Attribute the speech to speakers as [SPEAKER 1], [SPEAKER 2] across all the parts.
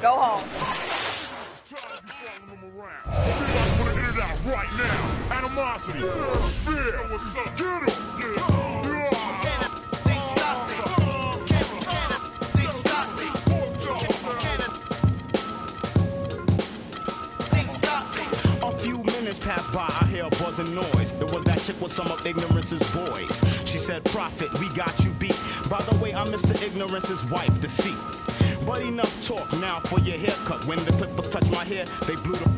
[SPEAKER 1] go home.
[SPEAKER 2] Right now, animosity, fear, what's up? Get him!
[SPEAKER 3] A few minutes passed by, I hear a buzzing noise. It was that chick with some of ignorance's boys. She said, "Prophet, we got you beat. By the way, I'm Mr. Ignorance's wife, deceit. But enough talk now for your haircut. When the clippers touched my hair, they blew the...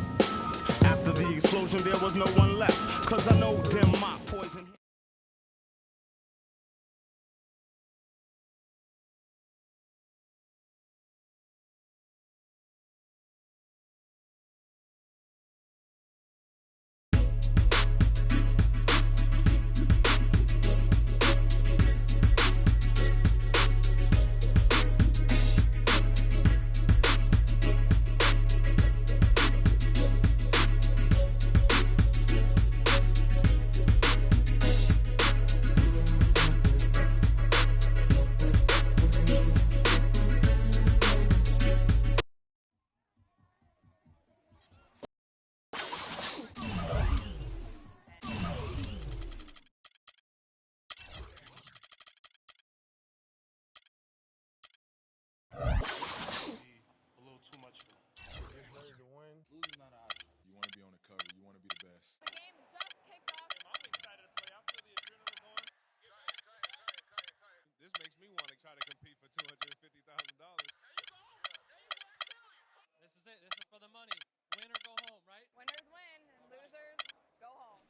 [SPEAKER 3] After the explosion, there was no one left. Cause I know them my poison...
[SPEAKER 4] This is for the money. Win or go home, right?
[SPEAKER 1] Winners win, and losers go home.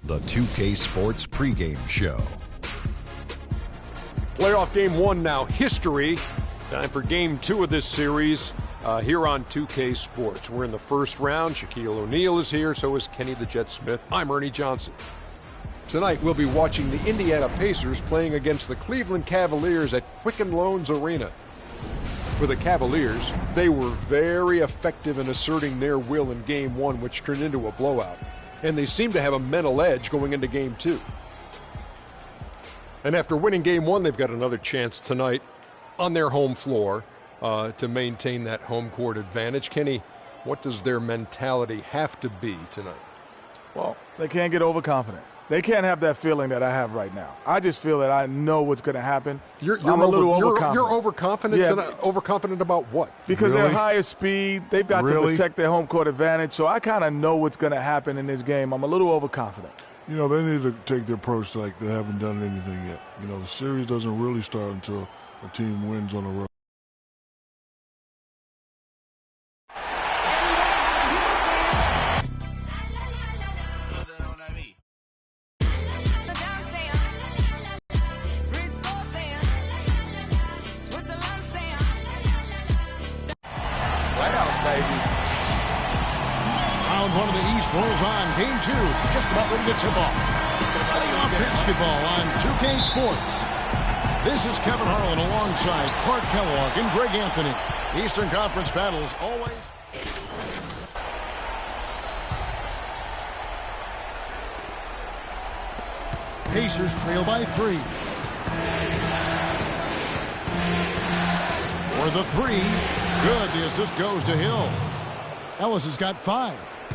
[SPEAKER 5] The 2K Sports pregame show.
[SPEAKER 6] Playoff game 1 now, history. Time for game 2 of this series here on 2K Sports. We're in the first round. Shaquille O'Neal is here, so is Kenny the Jet Smith. I'm Ernie Johnson. Tonight we'll be watching the Indiana Pacers playing against the Cleveland Cavaliers at Quicken Loans Arena. For the Cavaliers, they were very effective in asserting their will in game 1, which turned into a blowout. And they seem to have a mental edge going into game 2. And after winning game 1, they've got another chance tonight on their home floor to maintain that home court advantage. Kenny, what does their mentality have to be tonight?
[SPEAKER 7] Well, they can't get overconfident. They can't have that feeling that I have right now. I just feel that I know what's going to happen.
[SPEAKER 6] I'm
[SPEAKER 7] a little overconfident.
[SPEAKER 6] You're overconfident?
[SPEAKER 7] Yeah.
[SPEAKER 6] Overconfident about what?
[SPEAKER 7] Because
[SPEAKER 5] Really?
[SPEAKER 7] they're higher speed. They've got to protect their home court advantage. So I kind of know what's going to happen in this game. I'm a little overconfident.
[SPEAKER 8] You know, they need to take the approach like they haven't done anything yet. You know, the series doesn't really start until a team wins on the road.
[SPEAKER 9] Round 1 of the East rolls on. Game 2, just about ready to tip off. Playoff basketball on 2K Sports. This is Kevin Harlan alongside Clark Kellogg and Greg Anthony. Eastern Conference battles always. Pacers trail by 3. For the 3. Good. The assist goes to Hills. Ellis has got 5.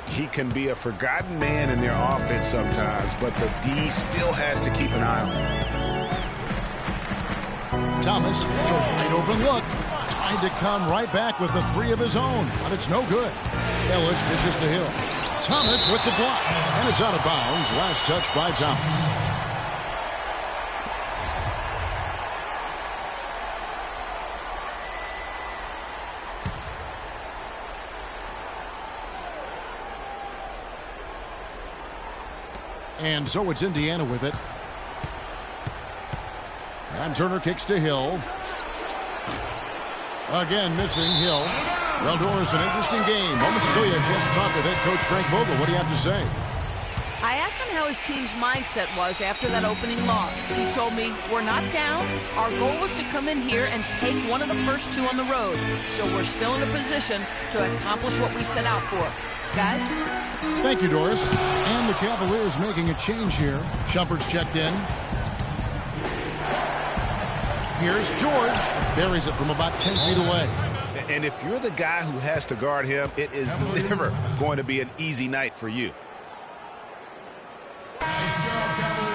[SPEAKER 10] He can be a forgotten man in their offense sometimes, but the D still has to keep an eye on him.
[SPEAKER 9] Thomas, it's a wide open look. Trying to come right back with the 3 of his own, but it's no good. Ellis dishes to Hill. Thomas with the block, and it's out of bounds. Last touch by Thomas. And so it's Indiana with it. And Turner kicks to Hill. Again, missing Hill. Well, Doris, an interesting game. Moments ago, you had a chance to talk with head coach Frank Vogel. What do you have to say?
[SPEAKER 11] I asked him how his team's mindset was after that opening loss. He told me, we're not down. Our goal was to come in here and take one of the first 2 on the road. So we're still in a position to accomplish what we set out for. guys.
[SPEAKER 9] Thank you, Doris. And the Cavaliers making a change here. Shumpert's checked in. Here's George. Buries it from about 10 feet away.
[SPEAKER 10] And if you're the guy who has to guard him, it is never going to be an easy night for you.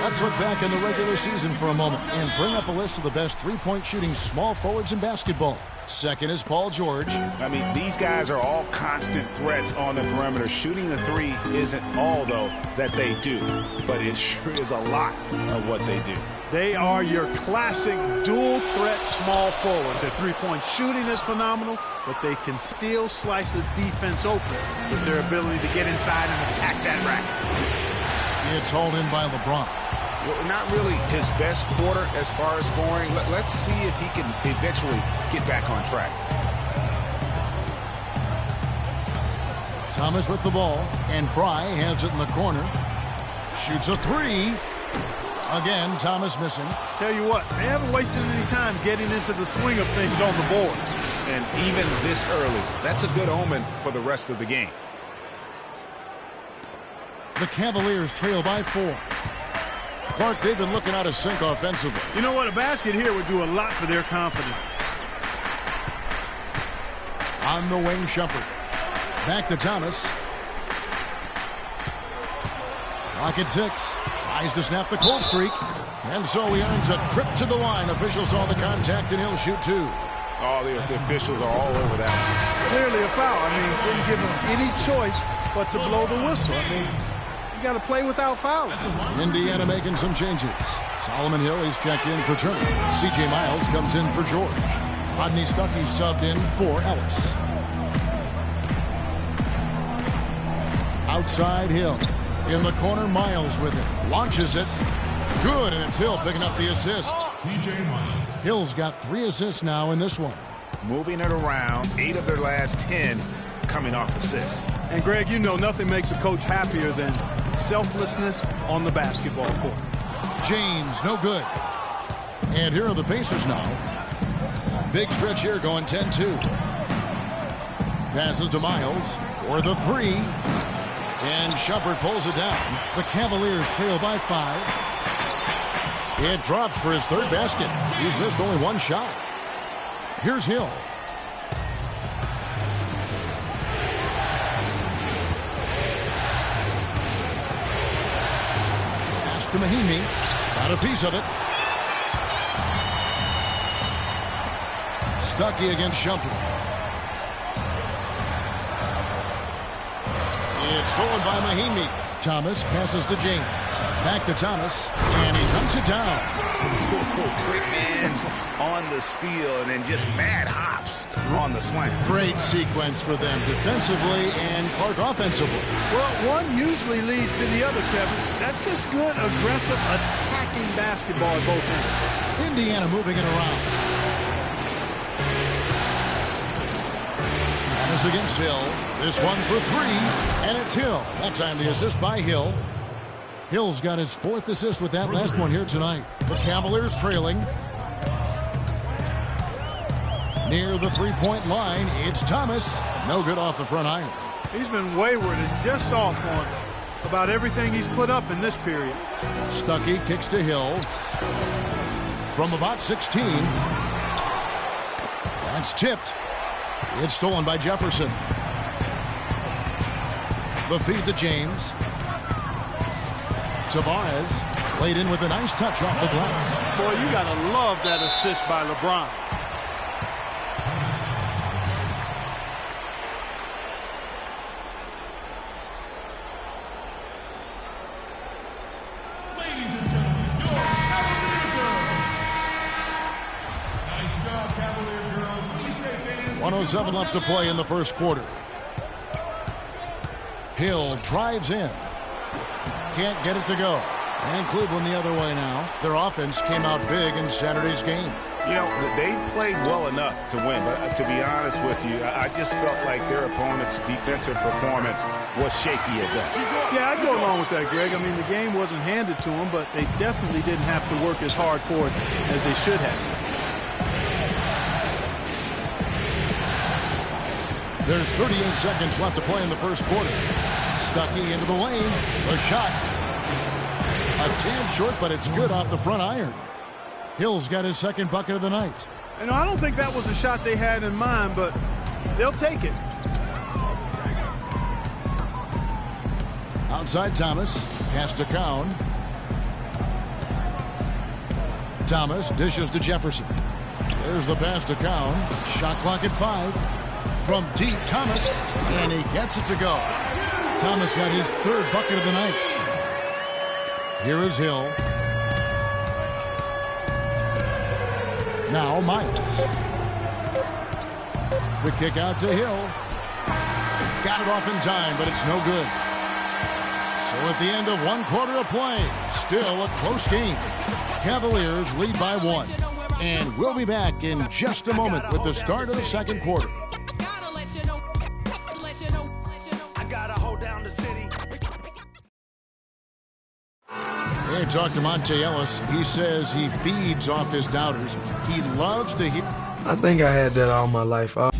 [SPEAKER 9] Let's look back in the regular season for a moment and bring up a list of the best three-point shooting small forwards in basketball. Second is Paul George.
[SPEAKER 10] I mean, these guys are all constant threats on the perimeter. Shooting the three isn't all, though, that they do, but it sure is a lot of what they do.
[SPEAKER 12] They are your classic dual-threat small forwards. Their three-point shooting is phenomenal, but they can still slice the defense open with their ability to get inside and attack that racket.
[SPEAKER 9] It's hauled in by LeBron.
[SPEAKER 10] Well, not really his best quarter as far as scoring. Let's see if he can eventually get back on track.
[SPEAKER 9] Thomas with the ball, and Fry has it in the corner. Shoots a three. Again, Thomas missing.
[SPEAKER 12] Tell you what, they haven't wasted any time getting into the swing of things on the board.
[SPEAKER 10] And even this early, that's a good omen for the rest of the game.
[SPEAKER 9] The Cavaliers trail by 4. Clark, they've been looking out of sync offensively.
[SPEAKER 12] You know what? A basket here would do a lot for their confidence.
[SPEAKER 9] On the wing, Shumpert. Back to Thomas. Clock at 6. Tries to snap the cold streak. And so he earns a trip to the line. Officials saw the contact, and he'll shoot 2.
[SPEAKER 10] Oh, the officials are all over that.
[SPEAKER 12] Clearly a foul. I mean, didn't give him any choice but to blow the whistle. I mean, you got to play without fouling.
[SPEAKER 9] Indiana making some changes. Solomon Hill, he's checked in for Turner. C.J. Miles comes in for George. Rodney Stuckey subbed in for Ellis. Outside Hill. In the corner, Miles with it. Launches it. Good, and it's Hill picking up the assist. C.J. Miles. Hill's got 3 assists now in this one.
[SPEAKER 10] Moving it around, 8 of their last 10 coming off assists.
[SPEAKER 12] And Greg, you know nothing makes a coach happier than selflessness on the basketball court.
[SPEAKER 9] James, no good. And here are the Pacers now. A big stretch here going 10-2. Passes to Miles for the 3. And Shumpert pulls it down. The Cavaliers trail by 5. It drops for his 3rd basket. He's missed only 1 shot. Here's Hill. To Mahimi. Got a piece of it. Stuckey against Shumpert. It's stolen by Mahimi. Thomas passes to James. Back to Thomas. And he knocks it down.
[SPEAKER 10] Quick hands on the steal and then just mad hops on the slant.
[SPEAKER 9] Great sequence for them defensively and Clark offensively.
[SPEAKER 12] Well, one usually leads to the other, Kevin. That's just good, aggressive, attacking basketball at both ends.
[SPEAKER 9] Indiana moving it around. Thomas against Hill. This one for 3, and it's Hill. That time the assist by Hill. Hill's got his 4th assist with that last one here tonight. The Cavaliers trailing. Near the 3-point line, it's Thomas. No good off the front iron.
[SPEAKER 12] He's been wayward and just off on about everything he's put up in this period.
[SPEAKER 9] Stuckey kicks to Hill. From about 16. That's tipped. It's stolen by Jefferson. The feed to James. Tavares laid in with a nice touch off the glass.
[SPEAKER 12] Boy, you gotta love that assist by LeBron.
[SPEAKER 2] Ladies and gentlemen, your Cavalier girls. Nice job, Cavalier girls. What do you say, fans?
[SPEAKER 9] 1:07 left to play in the first quarter. Hill drives in. Can't get it to go. And Cleveland the other way now. Their offense came out big in Saturday's game.
[SPEAKER 10] You know, they played well enough to win, but to be honest with you, I just felt like their opponent's defensive performance was shaky at best.
[SPEAKER 12] Yeah, I'd go along with that, Greg. I mean, the game wasn't handed to them, but they definitely didn't have to work as hard for it as they should have.
[SPEAKER 9] There's 38 seconds left to play in the first quarter. Stuckey into the lane. The shot. A tad short, but it's good off the front iron. Hill's got his second bucket of the night.
[SPEAKER 12] I don't think that was the shot they had in mind, but they'll take it.
[SPEAKER 9] Outside Thomas. Pass to Cowan. Thomas dishes to Jefferson. There's the pass to Cowan. Shot clock at 5. From deep, Thomas. And he gets it to go. Thomas got his third bucket of the night. Here is Hill. Now Miles. The kick out to Hill. Got it off in time, but it's no good. So at the end of 1 quarter of play, still a close game. Cavaliers lead by 1. And we'll be back in just a moment with the start of the second quarter. Hey, talk to Monte Ellis. He says he feeds off his doubters. He loves to hear.
[SPEAKER 13] I think I had that all my life.
[SPEAKER 9] And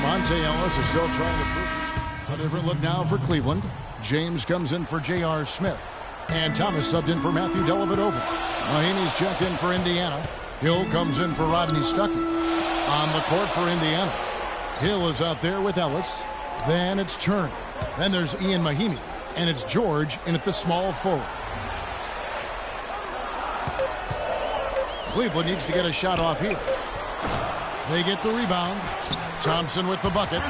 [SPEAKER 9] Monte Ellis is still trying to prove. A different look now for Cleveland. James comes in for J.R. Smith. And Thomas subbed in for Matthew Dellavedova. Mahaney's checked in for Indiana. Hill comes in for Rodney Stuckey. On the court for Indiana. Hill is out there with Ellis. Then it's Turner. Then there's Ian Mahiney. And it's George in at the small forward. Cleveland needs to get a shot off here. They get the rebound. Thompson with the bucket.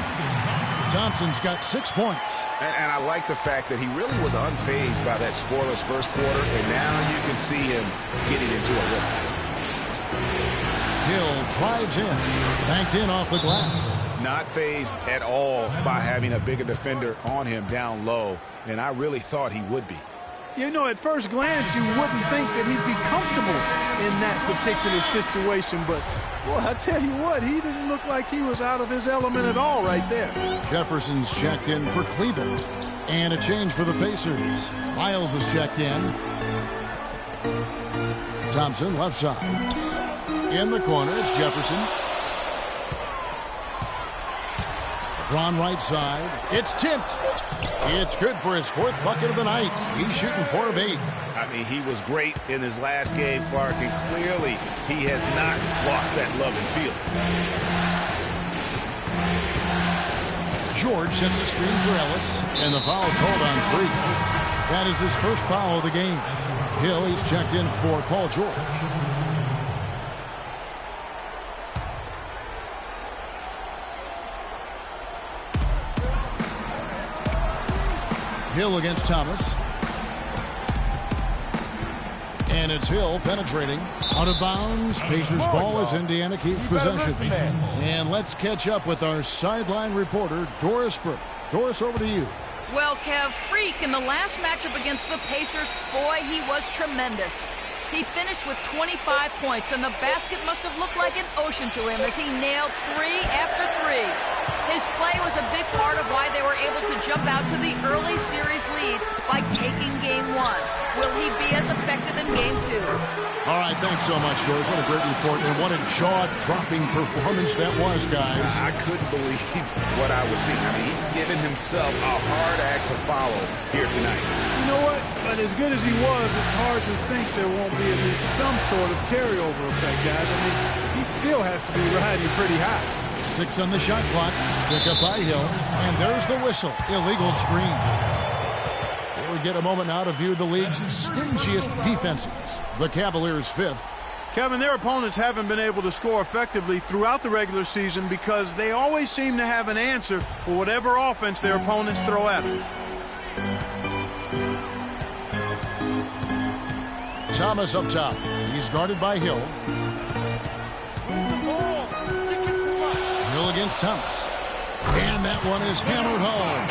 [SPEAKER 9] Thompson's got 6 points.
[SPEAKER 10] And I like the fact that he really was unfazed by that scoreless first quarter, and now you can see him getting into a rhythm.
[SPEAKER 9] Hill drives in. Banked in off the glass.
[SPEAKER 10] Not fazed at all by having a bigger defender on him down low, and I really thought he would be.
[SPEAKER 12] At first glance, you wouldn't think that he'd be comfortable in that particular situation, but boy, I tell you what, he didn't look like he was out of his element at all right there.
[SPEAKER 9] Jefferson's checked in for Cleveland. And a change for the Pacers. Miles is checked in. Thompson left side. In the corner, it's Jefferson. LeBron right side. It's tipped. It's good for his 4th bucket of the night. He's shooting 4 of 8.
[SPEAKER 10] I mean, he was great in his last game, Clark, and clearly he has not lost that love and feel.
[SPEAKER 9] George sets a screen for Ellis, and the foul called on 3. That is his first foul of the game. Hill, he's checked in for Paul George. Hill against Thomas. And it's Hill penetrating. Out of bounds. Pacers ball as Indiana keeps possession. And let's catch up with our sideline reporter, Doris Burke. Doris, over to you.
[SPEAKER 11] Well, Kev, Freak in the last matchup against the Pacers, boy, he was tremendous. He finished with 25 points, and the basket must have looked like an ocean to him as he nailed 3 after 3. His play was a big part of why they were able to jump out to the early series lead by taking Game 1. Will he be as effective in Game 2?
[SPEAKER 9] All right, thanks so much, Doris. What a great report, and what a jaw-dropping performance that was, guys.
[SPEAKER 10] I couldn't believe what I was seeing. I mean, he's given himself a hard act to follow here tonight.
[SPEAKER 12] You know what? But as good as he was, it's hard to think there won't be at least some sort of carryover effect, guys. I mean, he still has to be riding pretty high.
[SPEAKER 9] 6 on the shot clock. Pick up by Hill. And there's the whistle. Illegal screen. Here we get a moment now to view the league's stingiest defenses. The Cavaliers 5th.
[SPEAKER 12] Kevin, their opponents haven't been able to score effectively throughout the regular season because they always seem to have an answer for whatever offense their opponents throw at them.
[SPEAKER 9] Thomas up top. He's guarded by Hill. Hill against Thomas. And that one is hammered home.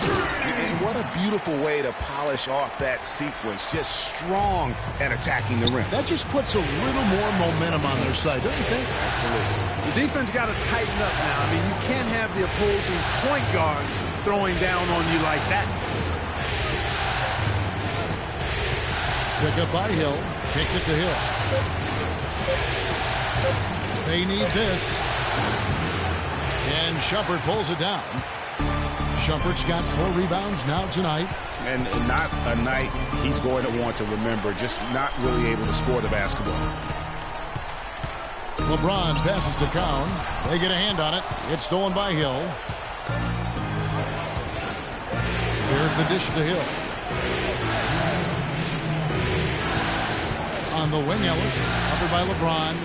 [SPEAKER 10] And what a beautiful way to polish off that sequence. Just strong and attacking the rim.
[SPEAKER 9] That just puts a little more momentum on their side, don't you think?
[SPEAKER 10] Absolutely.
[SPEAKER 12] The defense got to tighten up now. I mean, you can't have the opposing point guard throwing down on you like that.
[SPEAKER 9] Pick up by Hill. Kicks it to Hill. They need this. And Shumpert pulls it down. Shumpert's got 4 rebounds now tonight.
[SPEAKER 10] And not a night he's going to want to remember, just not really able to score the basketball.
[SPEAKER 9] LeBron passes to Cowan. They get a hand on it. It's stolen by Hill. Here's the dish to Hill. On the wing, Ellis. Covered by LeBron.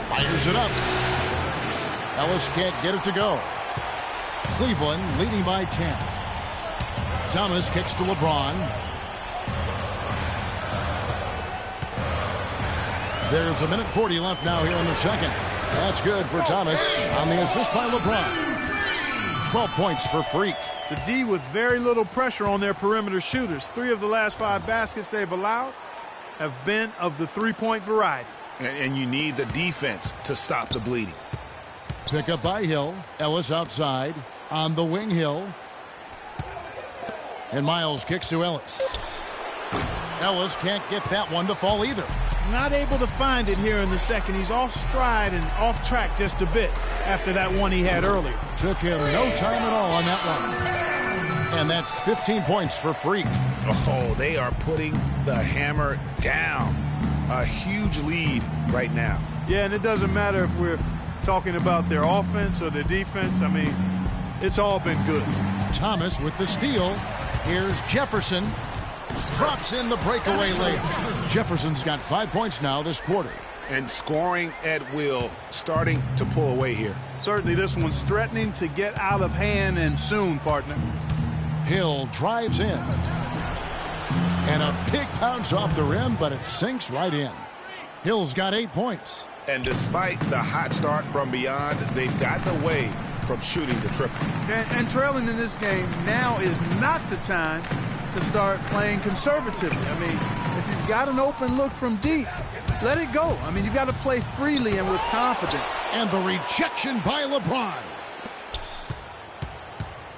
[SPEAKER 9] Fires it up. Ellis can't get it to go. Cleveland leading by 10. Thomas kicks to LeBron. There's 1:40 left now here in the second. That's good for Thomas on the assist by LeBron. 12 points for Freak.
[SPEAKER 12] The D with very little pressure on their perimeter shooters. 3 of the last 5 baskets they've allowed have been of the 3-point variety.
[SPEAKER 10] And you need the defense to stop the bleeding.
[SPEAKER 9] Pick up by Hill. Ellis outside. On the wing, Hill. And Miles kicks to Ellis. Ellis can't get that one to fall either.
[SPEAKER 12] Not able to find it here in the second. He's off stride and off track just a bit after that one he had earlier.
[SPEAKER 9] Took him no time at all on that one. And that's 15 points for Freak.
[SPEAKER 10] Oh, they are putting the hammer down. A huge lead right now.
[SPEAKER 12] Yeah, and it doesn't matter if we're talking about their offense or their defense. I mean, it's all been good.
[SPEAKER 9] Thomas with the steal. Here's Jefferson. Drops in the breakaway layup. Jefferson's got 5 points now this quarter.
[SPEAKER 10] And scoring at will, starting to pull away here.
[SPEAKER 12] Certainly this one's threatening to get out of hand, and soon, partner.
[SPEAKER 9] Hill drives in. And a big bounce off the rim, but it sinks right in. Hill's got 8 points.
[SPEAKER 10] And despite the hot start from beyond, they've gotten away from shooting the triple.
[SPEAKER 12] And trailing in this game now is not the time to start playing conservatively. I mean, if you've got an open look from deep, let it go. I mean, you've got to play freely and with confidence.
[SPEAKER 9] And the rejection by LeBron.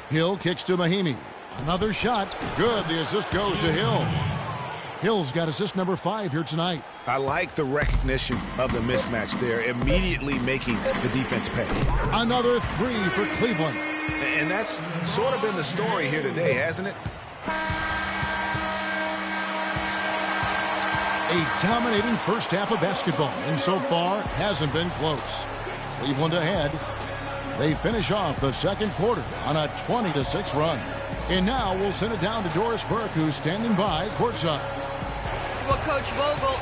[SPEAKER 9] Hill kicks to Mahimi. Another shot. Good. The assist goes to Hill. Hill's got assist number 5 here tonight.
[SPEAKER 10] I like the recognition of the mismatch there, immediately making the defense pay.
[SPEAKER 9] Another 3 for Cleveland.
[SPEAKER 10] And that's sort of been the story here today, hasn't it?
[SPEAKER 9] A dominating first half of basketball, and so far hasn't been close. Cleveland ahead. They finish off the second quarter on a 20-6 run. And now we'll send it down to Doris Burke, who's standing by courtside.
[SPEAKER 11] Well, Coach Vogel,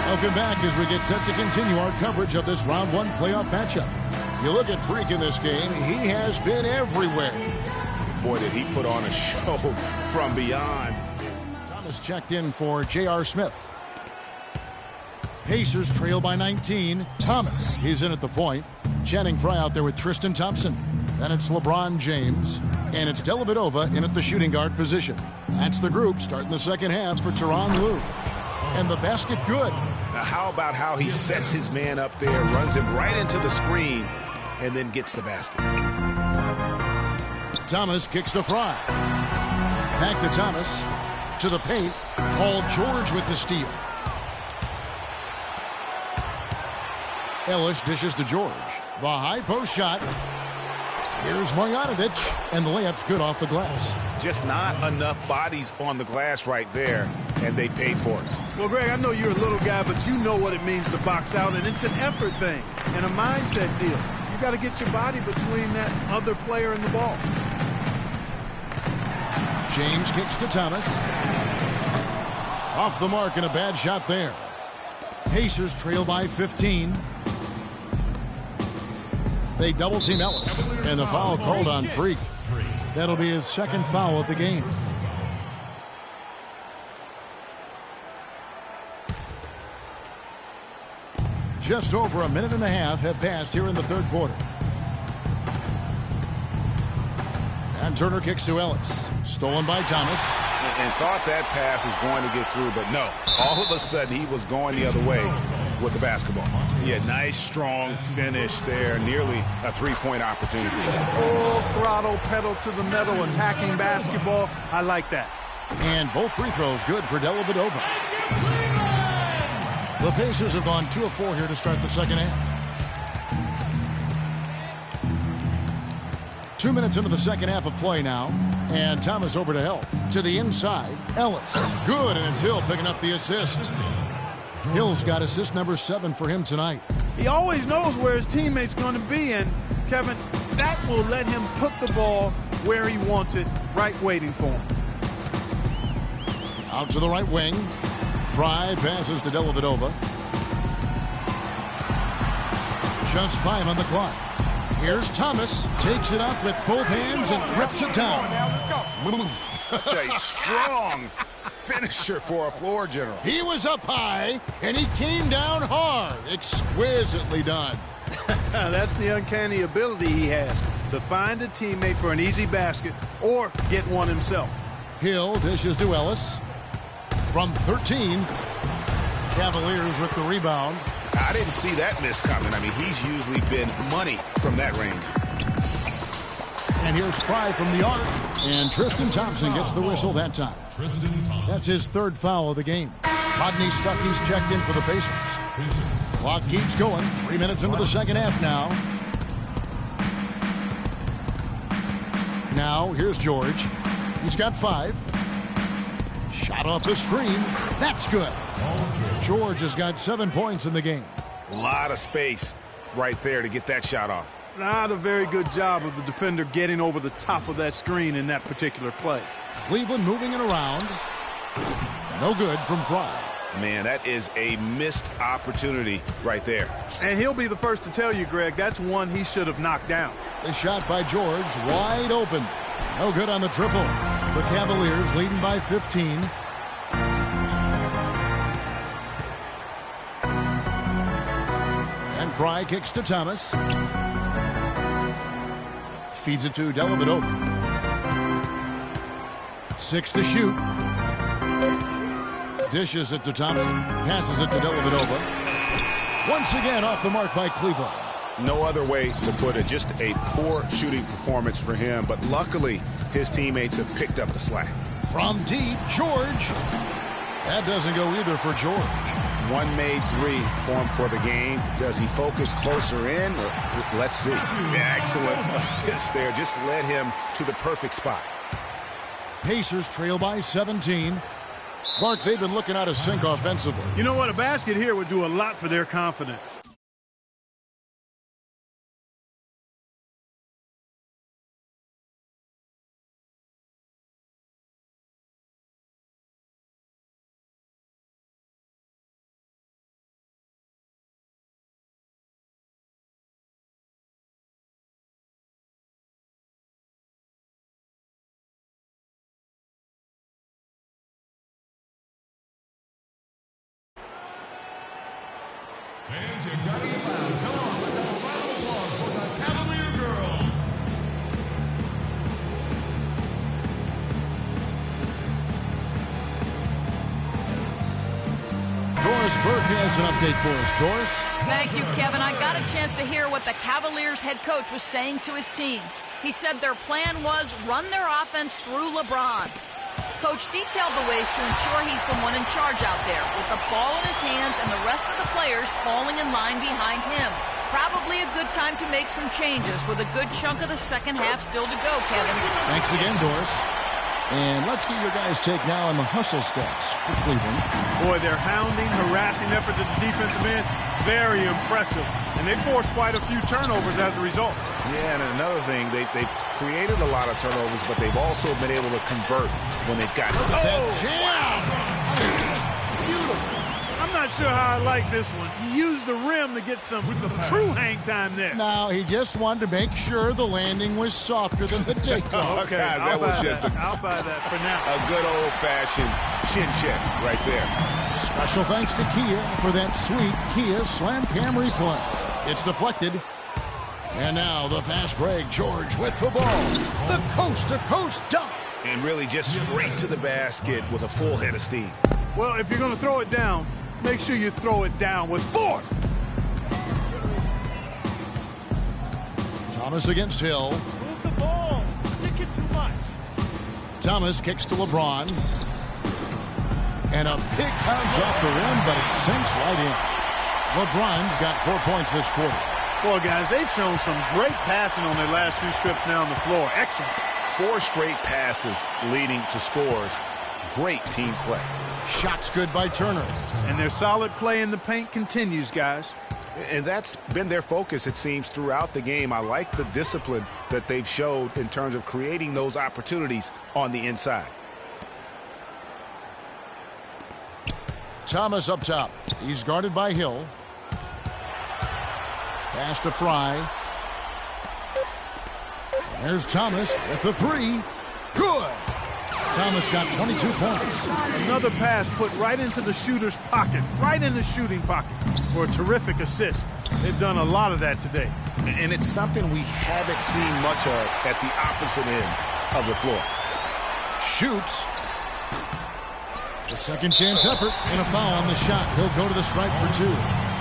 [SPEAKER 9] Welcome back as we get set to continue our coverage of this round 1 playoff matchup. You look at Freak in this game, he has been everywhere.
[SPEAKER 10] Boy, did he put on a show from beyond.
[SPEAKER 9] Thomas checked in for J.R. Smith. Pacers trail by 19. Thomas, he's in at the point. Channing Frye out there with Tristan Thompson. Then it's LeBron James. And it's Dellavedova in at the shooting guard position. That's the group starting the second half for Tyronn Lue. And the basket good.
[SPEAKER 10] Now how about how he sets his man up there, runs him right into the screen, and then gets the basket.
[SPEAKER 9] Thomas kicks to Frye. Back to Thomas. To the paint. Paul George with the steal. Ellis dishes to George. The high post shot. Here's Marjanovic, and the layup's good off the glass.
[SPEAKER 10] Just not enough bodies on the glass right there, and they paid for it.
[SPEAKER 12] Well, Greg, I know you're a little guy, but you know what it means to box out, and it's an effort thing and a mindset deal. You got to get your body between that other player and the ball.
[SPEAKER 9] James kicks to Thomas. Off the mark and a bad shot there. Pacers trail by 15. They double team Ellis, and the foul called on Freak. That'll be his second foul of the game. Just over a minute and a half have passed here in the third quarter. And Turner kicks to Ellis. Stolen by Thomas.
[SPEAKER 10] and thought that pass was going to get through, but no. All of a sudden, he was going the other way with the basketball. Yeah, nice, strong finish there. Nearly a three-point opportunity.
[SPEAKER 12] Full throttle, pedal to the metal, attacking basketball. I like that.
[SPEAKER 9] And both free throws good for Dellavedova. The Pacers have gone 2 of 4 here to start the second half. 2 minutes into the second half of play now. And Thomas over to help. To the inside, Ellis. Good, and it's Hill picking up the assist. Hill's got assist number 7 for him tonight.
[SPEAKER 12] He always knows where his teammate's going to be, and, Kevin, that will let him put the ball where he wants it, right waiting for him.
[SPEAKER 9] Out to the right wing. Fry passes to Dellavedova. Just 5 on the clock. Here's Thomas. Takes it up with both hands and grips it down.
[SPEAKER 10] Such a strong finisher for a floor general.
[SPEAKER 9] He was up high, and he came down hard. Exquisitely done.
[SPEAKER 12] That's the uncanny ability he has, to find a teammate for an easy basket or get one himself.
[SPEAKER 9] Hill dishes to Ellis. From 13, Cavaliers with the rebound.
[SPEAKER 10] I didn't see that miss coming. I mean, he's usually been money from that range.
[SPEAKER 9] And here's Fry from the arc. And Tristan Thompson gets the whistle that time. That's his 3rd foul of the game. Rodney Stuckey's checked in for the Pacers. Clock keeps going. 3 minutes into the second half now. Now, here's George. He's got 5. Shot off the screen. That's good. George has got 7 points in the game.
[SPEAKER 10] A lot of space right there to get that shot off.
[SPEAKER 12] Not a very good job of the defender getting over the top of that screen in that particular play.
[SPEAKER 9] Cleveland moving it around. No good from Fry.
[SPEAKER 10] Man, that is a missed opportunity right there.
[SPEAKER 12] And he'll be the first to tell you, Greg, that's one he should have knocked down.
[SPEAKER 9] The shot by George, wide open. No good on the triple. The Cavaliers leading by 15. And Fry kicks to Thomas. Feeds it to Dellavedova. 6 to shoot. Dishes it to Thompson. Passes it to Dellavedova. Once again off the mark by Cleveland.
[SPEAKER 10] No other way to put it. Just a poor shooting performance for him. But luckily, his teammates have picked up the slack.
[SPEAKER 9] From deep, George. That doesn't go either for George.
[SPEAKER 10] One made 3 for him for the game. Does he focus closer in? Let's see. Excellent assist there. Just led him to the perfect spot.
[SPEAKER 9] Pacers trail by 17. Clark, they've been looking out of sync offensively.
[SPEAKER 12] You know what? A basket here would do a lot for their confidence.
[SPEAKER 2] Fans, you gotta get loud. Come on, let's have a round of applause for the Cavalier girls.
[SPEAKER 9] Doris Burke has an update for us. Doris?
[SPEAKER 11] Thank you, Kevin. I got a chance to hear what the Cavaliers head coach was saying to his team. He said their plan was run their offense through LeBron. Coach detailed the ways to ensure he's the one in charge out there, with the ball in his hands and the rest of the players falling in line behind him. Probably a good time to make some changes with a good chunk of the second half still to go, Kevin.
[SPEAKER 9] Thanks again, Doris. And let's get your guys' take now on the hustle stats for Cleveland.
[SPEAKER 12] Boy, their hounding, harassing effort to the defensive end, very impressive. And they forced quite a few turnovers as a result.
[SPEAKER 10] Yeah, and another thing, they've created a lot of turnovers, but they've also been able to convert when they've got
[SPEAKER 9] that jam.
[SPEAKER 12] Beautiful. I'm not sure how I like this one. He used the rim to get some true hang time there.
[SPEAKER 9] No, he just wanted to make sure the landing was softer than the takeoff.
[SPEAKER 10] Okay, guys, that was just
[SPEAKER 12] I'll buy that for now.
[SPEAKER 10] A good old-fashioned chin check right there.
[SPEAKER 9] Special thanks to Kia for that sweet Kia Slam Cam replay. It's deflected. And now the fast break. George with the ball. The coast-to-coast dunk.
[SPEAKER 10] And really just straight to the basket with a full head of steam.
[SPEAKER 12] Well, if you're going to throw it down, make sure you throw it down with force.
[SPEAKER 9] Thomas against Hill.
[SPEAKER 12] Move the ball. Stick it too much.
[SPEAKER 9] Thomas kicks to LeBron. And a big bounce off the rim, but it sinks right in. LeBron's got 4 points this quarter.
[SPEAKER 12] Boy, guys, they've shown some great passing on their last few trips now on the floor. Excellent.
[SPEAKER 10] 4 straight passes leading to scores. Great team play.
[SPEAKER 9] Shots good by Turner.
[SPEAKER 12] And their solid play in the paint continues, guys.
[SPEAKER 10] And that's been their focus, it seems, throughout the game. I like the discipline that they've showed in terms of creating those opportunities on the inside.
[SPEAKER 9] Thomas up top. He's guarded by Hill. Pass to Fry. There's Thomas with the three. Good. Thomas got 22 points.
[SPEAKER 12] Another pass put right into the shooter's pocket, right in the shooting pocket for a terrific assist. They've done a lot of that today.
[SPEAKER 10] And it's something we haven't seen much of at the opposite end of the floor.
[SPEAKER 9] Shoots. The second chance effort and a foul on the shot. He'll go to the stripe for 2.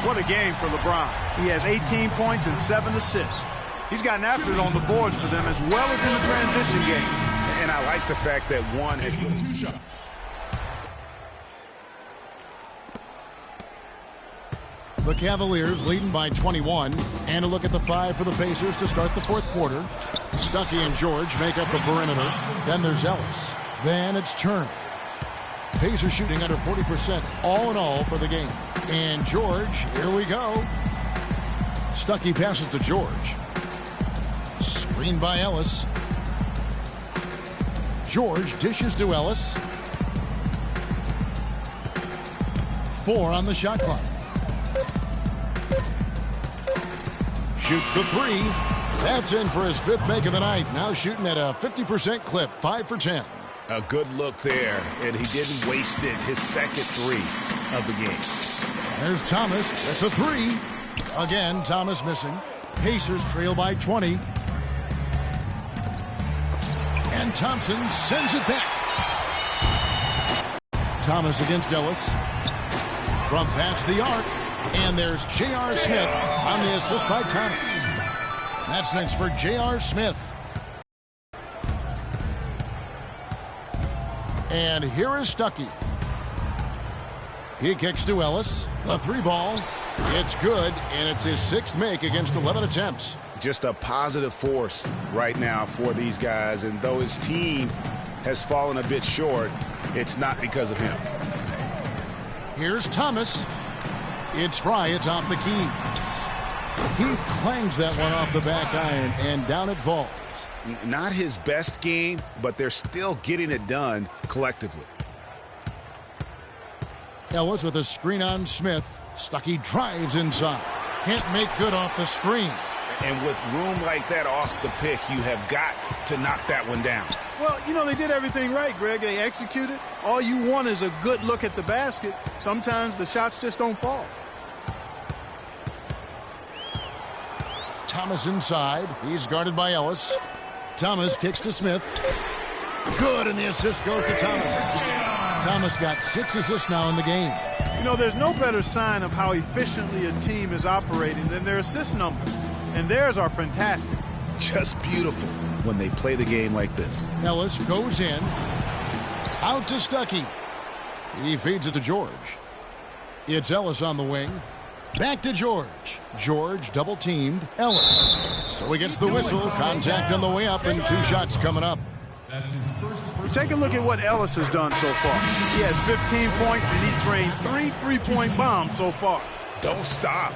[SPEAKER 12] What a game for LeBron. He has 18 points and 7 assists. He's gotten after it on the boards for them as well as in the transition game.
[SPEAKER 10] And I like the fact that one has really 2 shots.
[SPEAKER 9] The Cavaliers leading by 21. And a look at the 5 for the Pacers to start the 4th quarter. Stuckey and George make up the perimeter. Then there's Ellis. Then it's Turner. Pacers shooting under 40% all in all for the game. And George, here we go. Stuckey passes to George. Screen by Ellis. George dishes to Ellis. 4 on the shot clock. Shoots the 3. That's in for his 5th make of the night. Now shooting at a 50% clip. 5 for 10.
[SPEAKER 10] A good look there, and he didn't waste it. His second 3 of the game.
[SPEAKER 9] There's Thomas with the 3. Again, Thomas missing. Pacers trail by 20. And Thompson sends it back. Thomas against Ellis. From past the arc. And there's J.R. Smith on the assist by Thomas. That's next for J.R. Smith. And here is Stuckey. He kicks to Ellis. The 3 ball. It's good, and it's his 6th make against 11 attempts.
[SPEAKER 10] Just a positive force right now for these guys. And though his team has fallen a bit short, it's not because of him.
[SPEAKER 9] Here's Thomas. It's Fry atop the key. He clangs that one off the back iron, and down it falls.
[SPEAKER 10] Not his best game, but they're still getting it done collectively.
[SPEAKER 9] Ellis with a screen on Smith. Stuckey drives inside. Can't make good off the screen.
[SPEAKER 10] And with room like that off the pick, you have got to knock that one down.
[SPEAKER 12] Well, you know, they did everything right, Greg. They executed. All you want is a good look at the basket. Sometimes the shots just don't fall.
[SPEAKER 9] Thomas inside. He's guarded by Ellis. Thomas kicks to Smith. Good, and the assist goes to Thomas. Thomas got 6 assists now in the game.
[SPEAKER 12] You know, there's no better sign of how efficiently a team is operating than their assist numbers. And theirs are fantastic.
[SPEAKER 10] Just beautiful when they play the game like this.
[SPEAKER 9] Ellis goes in. Out to Stuckey. He feeds it to George. It's Ellis on the wing. Back to George. George double-teamed Ellis. So he gets the whistle. Contact on the way up, and 2 shots coming up.
[SPEAKER 12] Take a look at what Ellis has done so far. He has 15 points, and he's drained 3 3-point bombs so far.
[SPEAKER 10] Don't stop.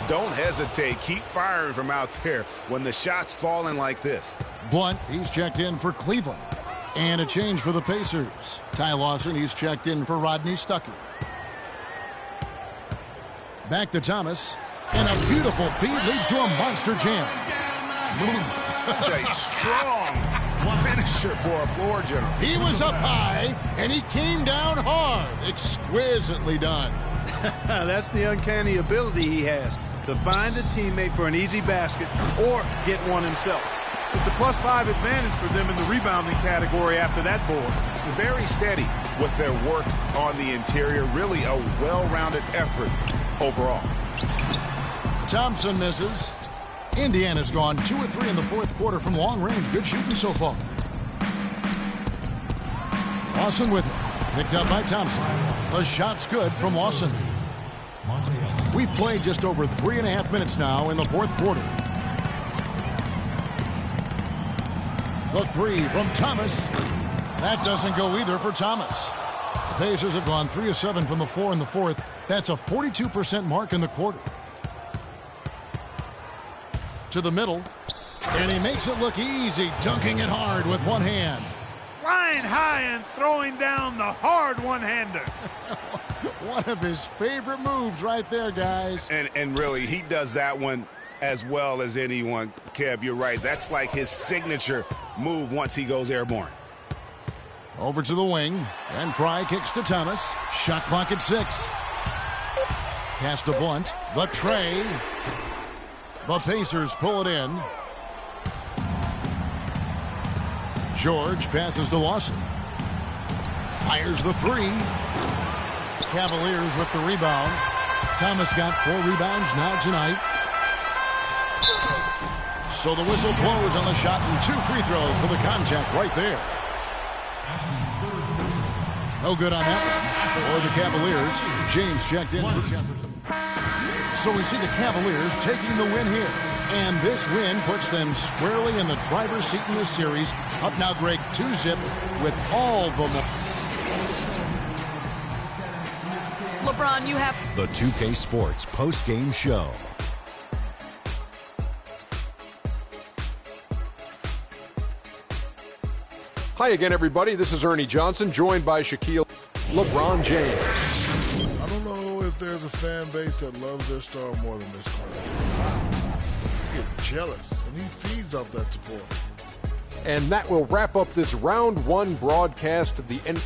[SPEAKER 10] Don't hesitate. Keep firing from out there when the shot's falling like this.
[SPEAKER 9] Blunt, he's checked in for Cleveland. And a change for the Pacers. Ty Lawson, he's checked in for Rodney Stuckey. Back to Thomas. And a beautiful feed leads to a monster jam.
[SPEAKER 10] Such a strong finisher for a floor general.
[SPEAKER 9] He was up high, and he came down hard. Exquisitely done.
[SPEAKER 12] That's the uncanny ability he has to find a teammate for an easy basket or get one himself. It's a +5 advantage for them in the rebounding category after that board.
[SPEAKER 10] Very steady with their work on the interior. Really a well-rounded effort overall.
[SPEAKER 9] Thompson misses. Indiana's gone 2 of 3 in the fourth quarter from long range. Good shooting so far. Lawson with it. Picked up by Thompson. The shot's good from Lawson. We've played just over 3.5 minutes now in the fourth quarter. The three from Thomas. That doesn't go either for Thomas. The Pacers have gone 3 of 7 from the floor in the fourth. That's a 42% mark in the quarter. To the middle. And he makes it look easy, dunking it hard with one hand.
[SPEAKER 12] Flying high and throwing down the hard one-hander.
[SPEAKER 9] One of his favorite moves right there, guys.
[SPEAKER 10] And really, he does that one as well as anyone. Kev, you're right. That's like his signature move once he goes airborne.
[SPEAKER 9] Over to the wing. And Fry kicks to Thomas. Shot clock at 6. Pass to Blunt. The tray. The Pacers pull it in. George passes to Lawson. Fires the three. Cavaliers with the rebound. Thomas got 4 rebounds now tonight. So the whistle blows on the shot and 2 free throws for the contact right there. No good on that one for the Cavaliers. James checked in for 10%. So we see the Cavaliers taking the win here. And this win puts them squarely in the driver's seat in this series. Up now, Greg, 2-zip with all the...
[SPEAKER 11] LeBron, you have...
[SPEAKER 5] The 2K Sports post-game show.
[SPEAKER 6] Hi again, everybody. This is Ernie Johnson, joined by Shaquille LeBron James.
[SPEAKER 8] I don't know if there's a fan base that loves their star more than this guy. He gets jealous, and he feeds off that support.
[SPEAKER 6] And that will wrap up this round 1 broadcast of the end.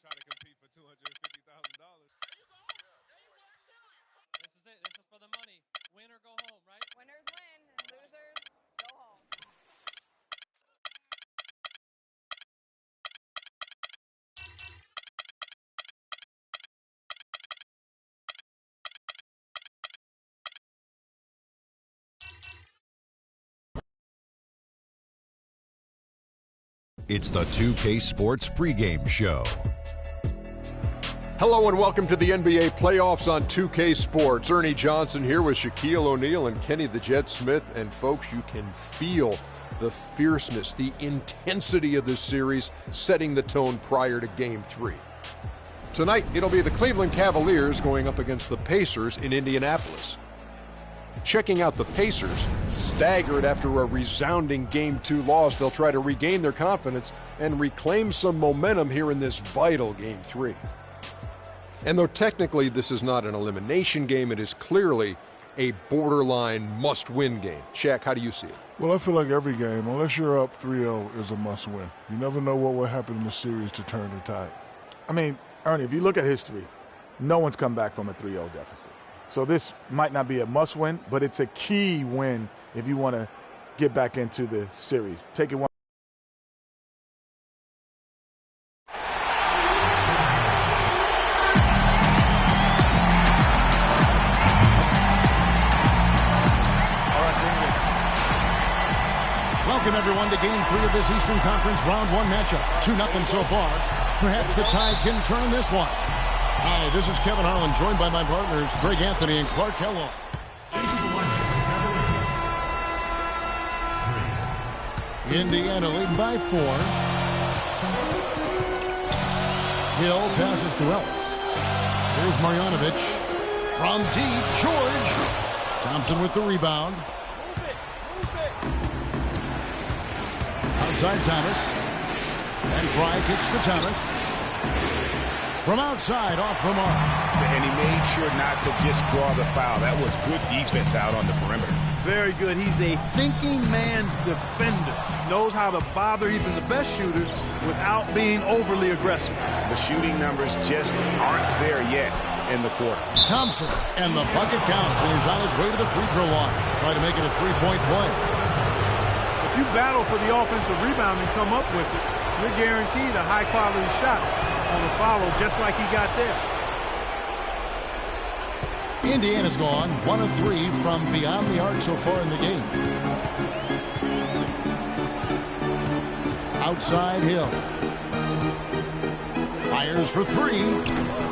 [SPEAKER 4] try to compete for $250,000. This is it. This is for the money. Win or go home, right?
[SPEAKER 1] Winners win, and losers go home.
[SPEAKER 5] It's the 2K Sports pregame show.
[SPEAKER 6] Hello and welcome to the NBA playoffs on 2K Sports. Ernie Johnson here with Shaquille O'Neal and Kenny the Jet Smith. And folks, you can feel the fierceness, the intensity of this series setting the tone prior to Game 3. Tonight, it'll be the Cleveland Cavaliers going up against the Pacers in Indianapolis. Checking out the Pacers, staggered after a resounding Game 2 loss. They'll try to regain their confidence and reclaim some momentum here in this vital Game 3. And though technically this is not an elimination game, it is clearly a borderline must-win game. Shaq, how do you see it?
[SPEAKER 8] Well, I feel like every game, unless you're up 3-0, is a must-win. You never know what will happen in the series to turn the tide.
[SPEAKER 7] I mean, Ernie, if you look at history, no one's come back from a 3-0 deficit. So this might not be a must-win, but it's a key win if you want to get back into the series. Take it one.
[SPEAKER 9] Welcome, everyone, to Game 3 of this Eastern Conference Round 1 matchup. 2-0 so far. Perhaps the Tide can turn this one. Hi, this is Kevin Harlan, joined by my partners, Greg Anthony and Clark Kellogg. Indiana leading by 4. Hill passes to Ellis. Here's Marjanovic. From deep, George. Thompson with the rebound. Outside Thomas. And Fry kicks to Thomas. From outside, off the mark.
[SPEAKER 10] And he made sure not to just draw the foul. That was good defense out on the perimeter.
[SPEAKER 12] Very good. He's a thinking man's defender. Knows how to bother even the best shooters without being overly aggressive.
[SPEAKER 10] The shooting numbers just aren't there yet in the quarter.
[SPEAKER 9] Thompson, and the bucket counts, and he's on his way to the free throw line. Try to make it a three-point play.
[SPEAKER 12] If you battle for the offensive rebound and come up with it, you're guaranteed a high-quality shot on the follow, just like he got there.
[SPEAKER 9] Indiana's gone 1 of 3 from beyond the arc so far in the game. Outside Hill. Fires for 3.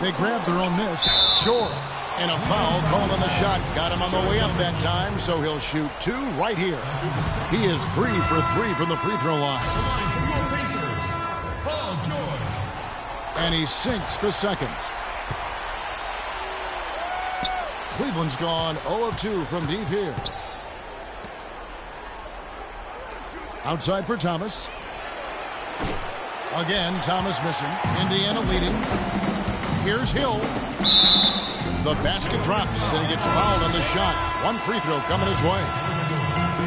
[SPEAKER 9] They grab their own miss. Short. And a foul called on the shot. Got him on the way up that time, so he'll shoot 2 right here. He is 3 for 3 from the free throw line. And he sinks the second. Cleveland's gone 0 of 2 from deep here. Outside for Thomas. Again, Thomas missing. Indiana leading. Here's Hill. The basket drops, and he gets fouled on the shot. 1 free throw coming his way.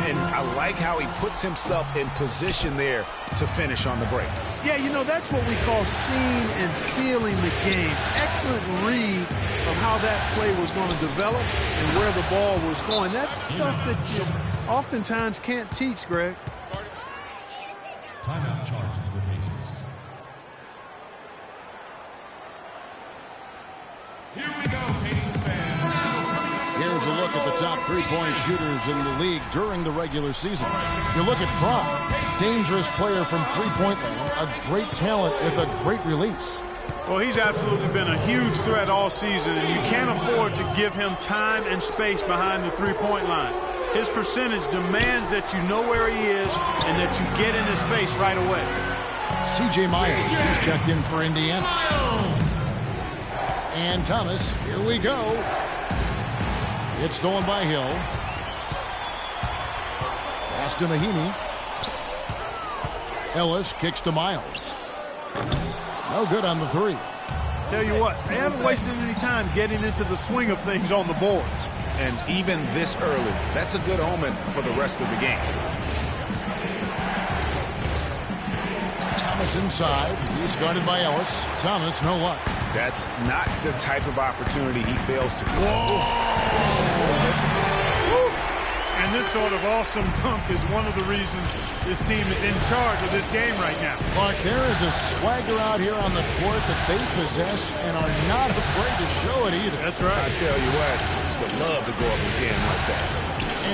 [SPEAKER 10] And I like how he puts himself in position there to finish on the break.
[SPEAKER 12] Yeah, you know, that's what we call seeing and feeling the game. Excellent read of how that play was going to develop and where the ball was going. That's stuff that you oftentimes can't teach, Greg.
[SPEAKER 2] Timeout charges for the Pacers. Here we go, Pacers fans.
[SPEAKER 9] Here's a look at the top three-point shooters in the league during the regular season. You look at Fry, dangerous player from three-point land, a great talent with a great release.
[SPEAKER 12] Well, he's absolutely been a huge threat all season, and you can't afford to give him time and space behind the three-point line. His percentage demands that you know where he is and that you get in his face right away.
[SPEAKER 9] C.J. Myers, he's checked in for Indiana. And Thomas, here we go. It's stolen by Hill. Pass to Mahimi. Ellis kicks to Miles. No good on the 3.
[SPEAKER 12] Tell you what, they haven't wasted any time getting into the swing of things on the boards.
[SPEAKER 10] And even this early, that's a good omen for the rest of the game.
[SPEAKER 9] Thomas inside. He's guarded by Ellis. Thomas, no luck.
[SPEAKER 10] That's not the type of opportunity he fails to.
[SPEAKER 12] And this sort of awesome dunk is one of the reasons this team is in charge of this game right now.
[SPEAKER 9] Clark, there is a swagger out here on the court that they possess and are not afraid to show it either.
[SPEAKER 12] That's right.
[SPEAKER 10] I tell you what, I used to love to go up and jam like that.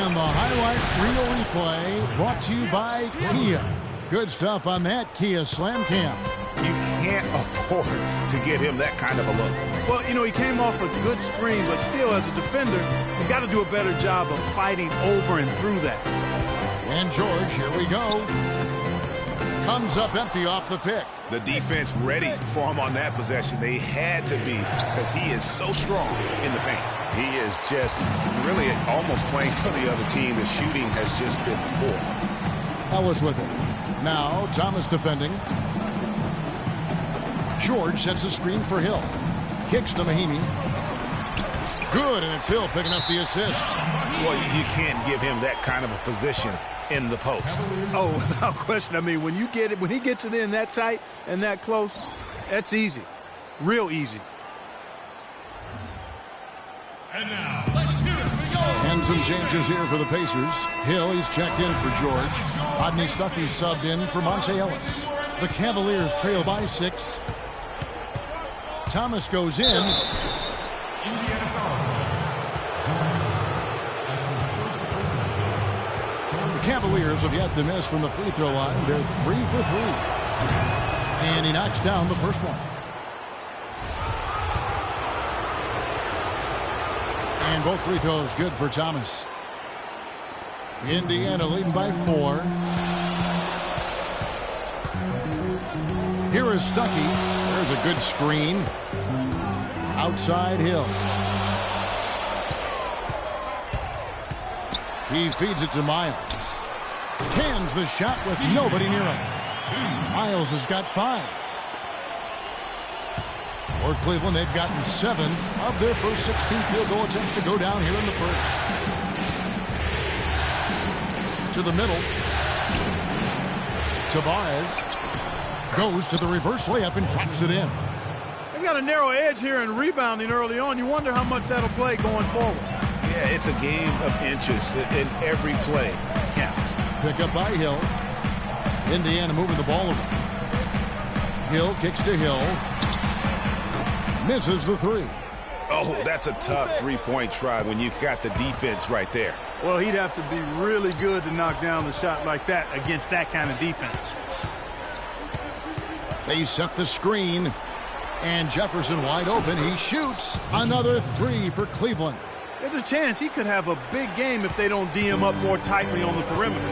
[SPEAKER 9] And the highlight reel replay brought to you by Kia. Good stuff on that Kia Slam Cam.
[SPEAKER 10] You can't afford to get him that kind of a look.
[SPEAKER 12] Well, you know, he came off a good screen, but still, as a defender, you got to do a better job of fighting over and through that.
[SPEAKER 9] And George, here we go. Comes up empty off the pick.
[SPEAKER 10] The defense ready for him on that possession. They had to be because he is so strong in the paint. He is just really almost playing for the other team. The shooting has just been poor.
[SPEAKER 9] Ellis with it. Now Thomas defending. George sets a screen for Hill. Kicks to Mahinmi. Good, and it's Hill picking up the assist.
[SPEAKER 10] Well, you can't give him that kind of a position in the post.
[SPEAKER 12] Oh, without question. I mean, when he gets it in that tight and that close, that's easy. Real easy.
[SPEAKER 2] And now, let's hear it for George.
[SPEAKER 9] And some changes here for the Pacers. Hill, he's checked in for George. Rodney Stuckey subbed in for Monte Ellis. The Cavaliers trail by 6. Thomas goes in.
[SPEAKER 2] Indiana foul.
[SPEAKER 9] The Cavaliers have yet to miss from the free throw line. They're 3 for 3. And he knocks down the first one. And both free throws good for Thomas. Indiana leading by 4. Here is Stuckey. There's a good screen. Outside Hill. He feeds it to Miles. Cans the shot with nobody near him. Miles has got 5. For Cleveland, they've gotten 7 of their first 16 field goal attempts to go down here in the first. To the middle. Tobias goes to the reverse layup and drops it in.
[SPEAKER 12] They got a narrow edge here in rebounding early on. You wonder how much that'll play going forward.
[SPEAKER 10] Yeah, it's a game of inches, and every play counts.
[SPEAKER 9] Pick up by Hill. Indiana moving the ball around. Hill kicks to Hill. Misses the 3.
[SPEAKER 10] Oh, that's a tough three-point try when you've got the defense right there.
[SPEAKER 12] Well, he'd have to be really good to knock down the shot like that against that kind of defense.
[SPEAKER 9] They set the screen. And Jefferson wide open. He shoots another 3 for Cleveland.
[SPEAKER 12] There's a chance he could have a big game if they don't D him up more tightly on the perimeter.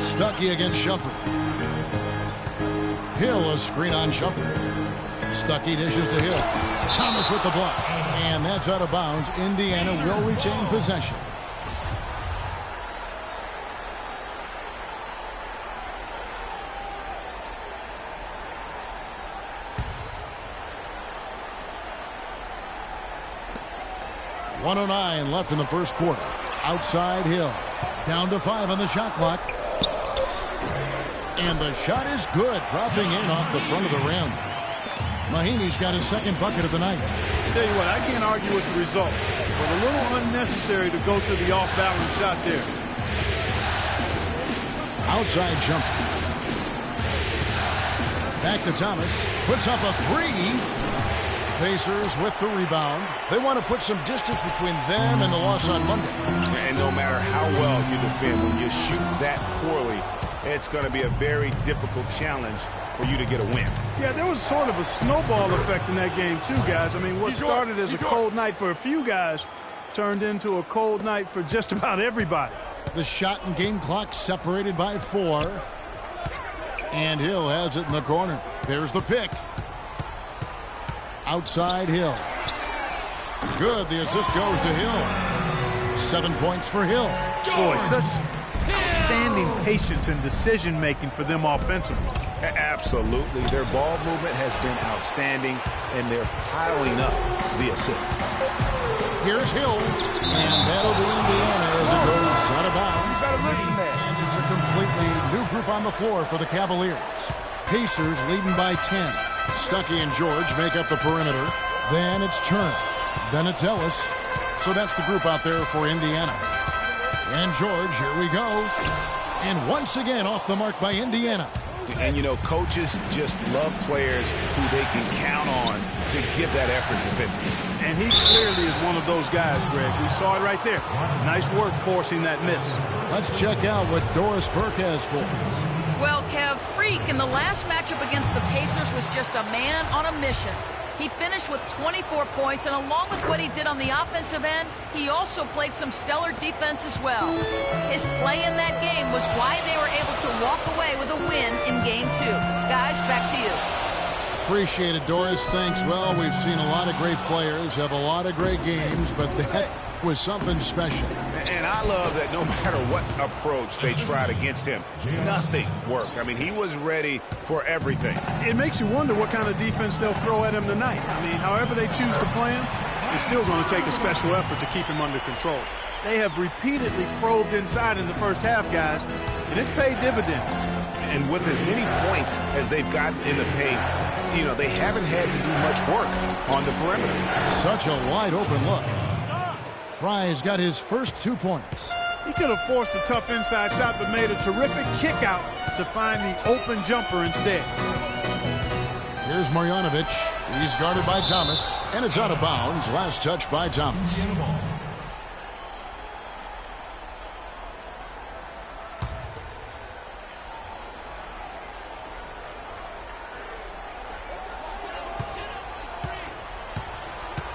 [SPEAKER 9] Stuckey against Shumpert. Hill a screen on Shumpert. Stuckey dishes to Hill. Thomas with the block. And that's out of bounds. Indiana will retain possession. .109 left in the first quarter. Outside Hill. Down to 5 on the shot clock. And the shot is good. Dropping in off the front of the rim. Mahinmi's got his second bucket of the night.
[SPEAKER 12] I'll tell you what, I can't argue with the result. But a little unnecessary to go to the off-balance shot there.
[SPEAKER 9] Outside jump. Back to Thomas. Puts up a 3. Pacers with the rebound. They want to put some distance between them and the loss on Monday.
[SPEAKER 10] And no matter how well you defend, when you shoot that poorly, it's going to be a very difficult challenge for you to get a win.
[SPEAKER 12] Yeah, there was sort of a snowball effect in that game too, guys. I mean, what started as a cold night for a few guys turned into a cold night for just about everybody.
[SPEAKER 9] The shot and game clock separated by 4. And Hill has it in the corner. There's the pick. Outside Hill. Good. The assist goes to Hill. 7 points for Hill.
[SPEAKER 12] Boy, such outstanding patience and decision-making for them offensively.
[SPEAKER 10] Absolutely. Their ball movement has been outstanding, and they're piling up the assists.
[SPEAKER 9] Here's Hill. And that'll be Indiana as it goes out of bounds. And it's a completely new group on the floor for the Cavaliers. Pacers leading by 10. Stuckey and George make up the perimeter. Then it's Turner. Then it's Ellis. So that's the group out there for Indiana. And George, here we go. And once again off the mark by Indiana.
[SPEAKER 10] And, you know, coaches just love players who they can count on to give that effort defensively.
[SPEAKER 12] And he clearly is one of those guys, Greg. We saw it right there. Nice work forcing that miss.
[SPEAKER 9] Let's check out what Doris Burke has for us.
[SPEAKER 11] Well, Kev, Freak in the last matchup against the Pacers was just a man on a mission. He finished with 24 points, and along with what he did on the offensive end, he also played some stellar defense as well. His play in that game was why they were able to walk away with a win in Game 2. Guys, back to you.
[SPEAKER 9] Appreciate it, Doris. Thanks. Well, we've seen a lot of great players have a lot of great games, but that was something special.
[SPEAKER 10] And I love that no matter what approach they tried against him, nothing worked. I mean, he was ready for everything.
[SPEAKER 12] It makes you wonder what kind of defense they'll throw at him tonight. I mean, however they choose to play him, it's still going to take a special effort to keep him under control. They have repeatedly probed inside in the first half, guys, and it's paid dividends.
[SPEAKER 10] And with as many points as they've gotten in the paint, you know, they haven't had to do much work on the perimeter.
[SPEAKER 9] Such a wide open look. Fry's got his first 2 points.
[SPEAKER 12] He could have forced a tough inside shot, but made a terrific kick out to find the open jumper instead.
[SPEAKER 9] Here's Marjanovic. He's guarded by Thomas, and it's out of bounds. Last touch by Thomas.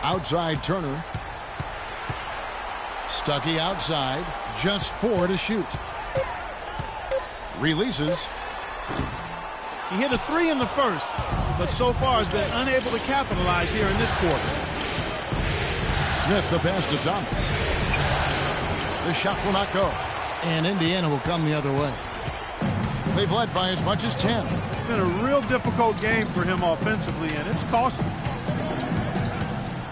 [SPEAKER 9] Outside Turner. Stuckey outside. Just 4 to shoot. Releases.
[SPEAKER 12] He hit a 3 in the first, but so far has been unable to capitalize here in this quarter.
[SPEAKER 9] Smith the pass to Thomas. The shot will not go, and Indiana will come the other way. They've led by as much as 10.
[SPEAKER 12] It's been a real difficult game for him offensively, and it's costly.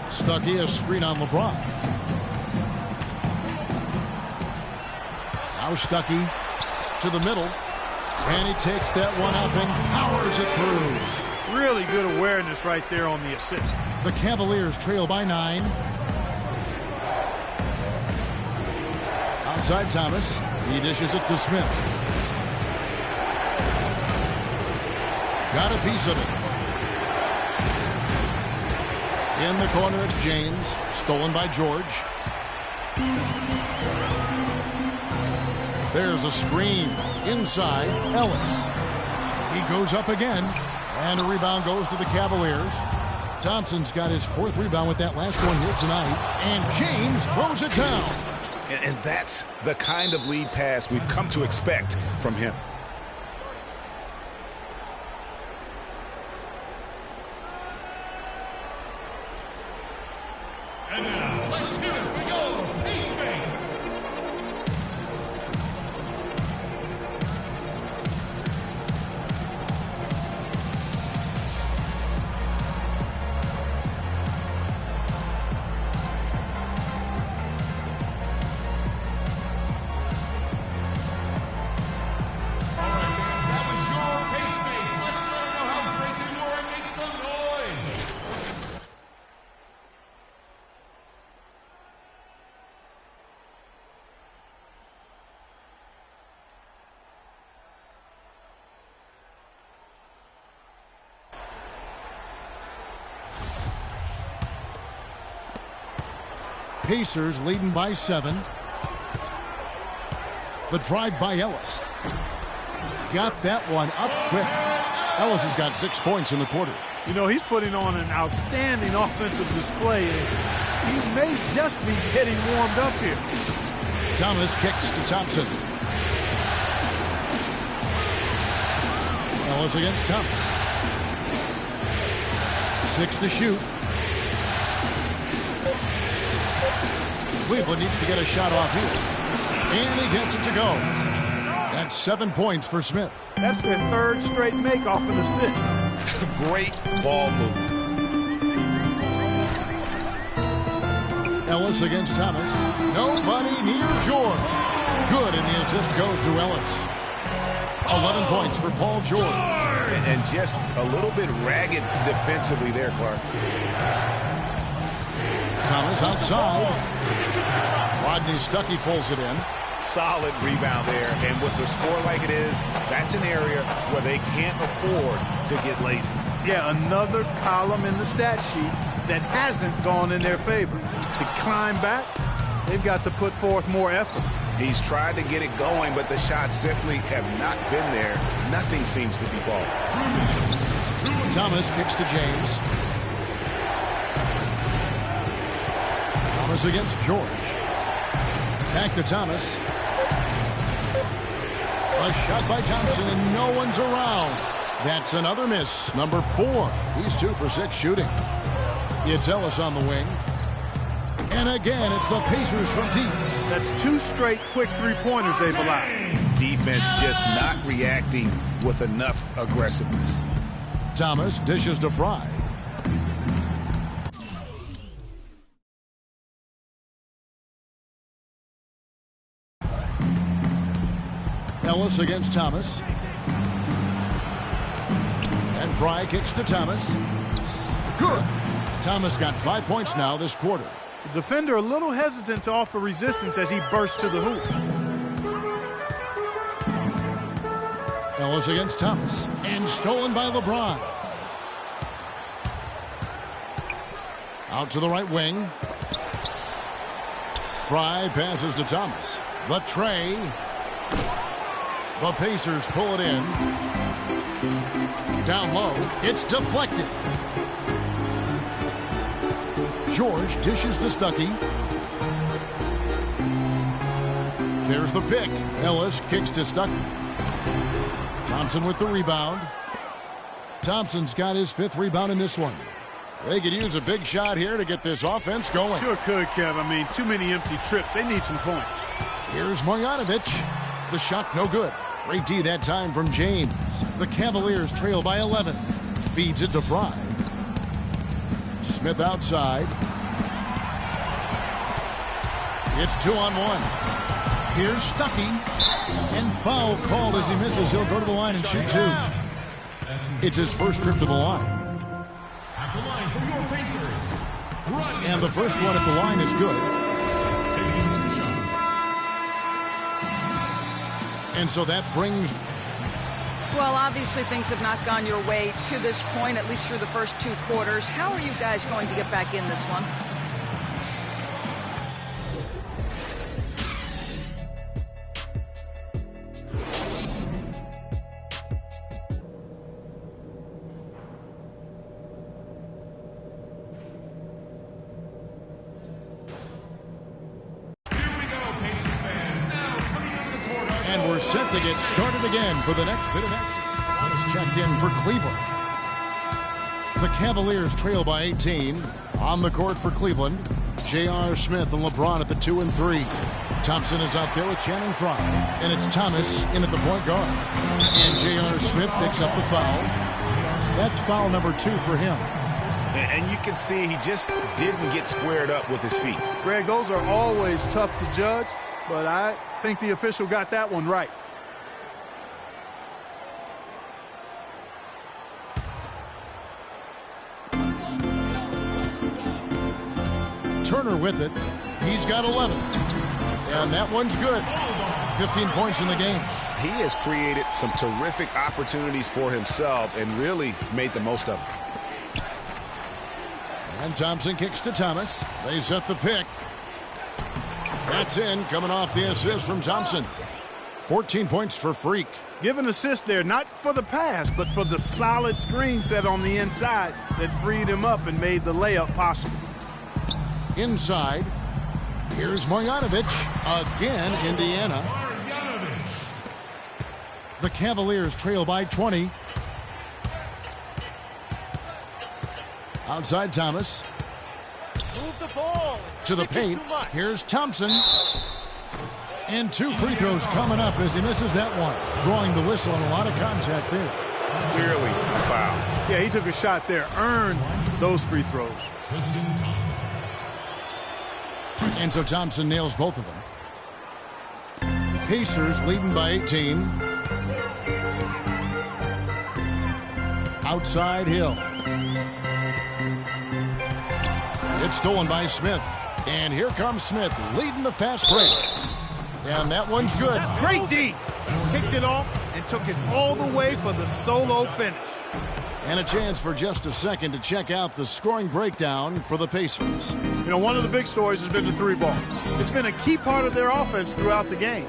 [SPEAKER 9] Stuckey a screen on LeBron. Now Stuckey to the middle. And he takes that one up and powers it through.
[SPEAKER 12] Really good awareness right there on the assist.
[SPEAKER 9] The Cavaliers trail by 9. Outside Thomas. He dishes it to Smith. Got a piece of it. In the corner, it's James. Stolen by George. There's a screen. Inside, Ellis. He goes up again. And a rebound goes to the Cavaliers. Thompson's got his 4th rebound with that last one here tonight. And James throws it down.
[SPEAKER 10] And that's the kind of lead pass we've come to expect from him.
[SPEAKER 2] And now, let's hear it. We go. Pace.
[SPEAKER 9] Pacers leading by 7. The drive by Ellis. Got that one up quick. Ellis has got 6 points in the quarter.
[SPEAKER 12] You know, he's putting on an outstanding offensive display. He may just be getting warmed up here.
[SPEAKER 9] Thomas kicks to Thompson. Ellis against Thomas. 6 to shoot. Cleveland needs to get a shot off here. And he gets it to go. That's 7 points for Smith.
[SPEAKER 12] That's their 3rd straight make off an assist.
[SPEAKER 10] Great ball movement.
[SPEAKER 9] Ellis against Thomas. Nobody near George. Good, and the assist goes to Ellis. 11 points for Paul George.
[SPEAKER 10] And just a little bit ragged defensively there, Clark.
[SPEAKER 9] Thomas outside. Rodney Stuckey pulls it in.
[SPEAKER 10] Solid rebound there. And with the score like it is, that's an area where they can't afford to get lazy.
[SPEAKER 12] Yeah, another column in the stat sheet that hasn't gone in their favor. To climb back, they've got to put forth more effort.
[SPEAKER 10] He's tried to get it going, but the shots simply have not been there. Nothing seems to be falling.
[SPEAKER 9] Thomas kicks to James. Thomas against George. Back to Thomas. A shot by Thompson, and no one's around. That's another miss. Number 4. He's 2 for 6 shooting. It's Ellis on the wing. And again, it's the Pacers from deep.
[SPEAKER 12] That's 2 straight quick three-pointers they've allowed.
[SPEAKER 10] Defense just not reacting with enough aggressiveness.
[SPEAKER 9] Thomas dishes to Fry. Ellis against Thomas. And Fry kicks to Thomas. Good. Thomas got 5 points now this quarter.
[SPEAKER 12] The defender a little hesitant to offer resistance as he bursts to the hoop.
[SPEAKER 9] Ellis against Thomas. And stolen by LeBron. Out to the right wing. Fry passes to Thomas. The tray. The Pacers pull it in. Down low. It's deflected. George dishes to Stuckey. There's the pick. Ellis kicks to Stuckey. Thompson with the rebound. Thompson's got his 5th rebound in this one. They could use a big shot here to get this offense going.
[SPEAKER 12] Sure could, Kev. I mean, too many empty trips. They need some points.
[SPEAKER 9] Here's Marjanovic. The shot no good. Great D that time from James. The Cavaliers trail by 11. Feeds it to Fry. Smith outside. It's 2-on-1. Here's Stuckey. And foul called as he misses. He'll go to the line and shoot 2. It's his first trip to the line.
[SPEAKER 2] At the line for your Pacers.
[SPEAKER 9] And the first one at the line is good. And so that brings...
[SPEAKER 11] Well, obviously things have not gone your way to this point, at least through the first 2 quarters. How are you guys going to get back in this one?
[SPEAKER 9] And we're set to get started again for the next bit of action. Let's check in for Cleveland. The Cavaliers trail by 18. On the court for Cleveland, J.R. Smith and LeBron at the 2 and 3. Thompson is out there with Channing Frye. And it's Thomas in at the point guard. And J.R. Smith picks up the foul. That's foul number 2 for him.
[SPEAKER 10] And you can see he just didn't get squared up with his feet.
[SPEAKER 12] Greg, those are always tough to judge, but I think the official got that one right.
[SPEAKER 9] Turner with it. He's got 11. And that one's good. 15 points in the game.
[SPEAKER 10] He has created some terrific opportunities for himself and really made the most of it.
[SPEAKER 9] And Thompson kicks to Thomas. They set the pick. That's in, coming off the assist from Thompson. 14 points for Freak.
[SPEAKER 12] Give an assist there, not for the pass, but for the solid screen set on the inside that freed him up and made the layup possible.
[SPEAKER 9] Inside, here's Marjanovic. Again, Indiana. The Cavaliers trail by 20. Outside Thomas.
[SPEAKER 14] Move the ball.
[SPEAKER 9] To the paint. Here's Thompson. And 2 free throws coming up as he misses that one. Drawing the whistle and a lot of contact there.
[SPEAKER 10] Clearly a foul.
[SPEAKER 12] Yeah, he took a shot there. Earned those free throws.
[SPEAKER 9] And so Thompson nails both of them. Pacers leading by 18. Outside Hill. It's stolen by Smith. And here comes Smith leading the fast break. And that one's good.
[SPEAKER 12] Great D. Kicked it off and took it all the way for the solo finish.
[SPEAKER 9] And a chance for just a second to check out the scoring breakdown for the Pacers.
[SPEAKER 12] You know, one of the big stories has been the 3-ball. It's been a key part of their offense throughout the game.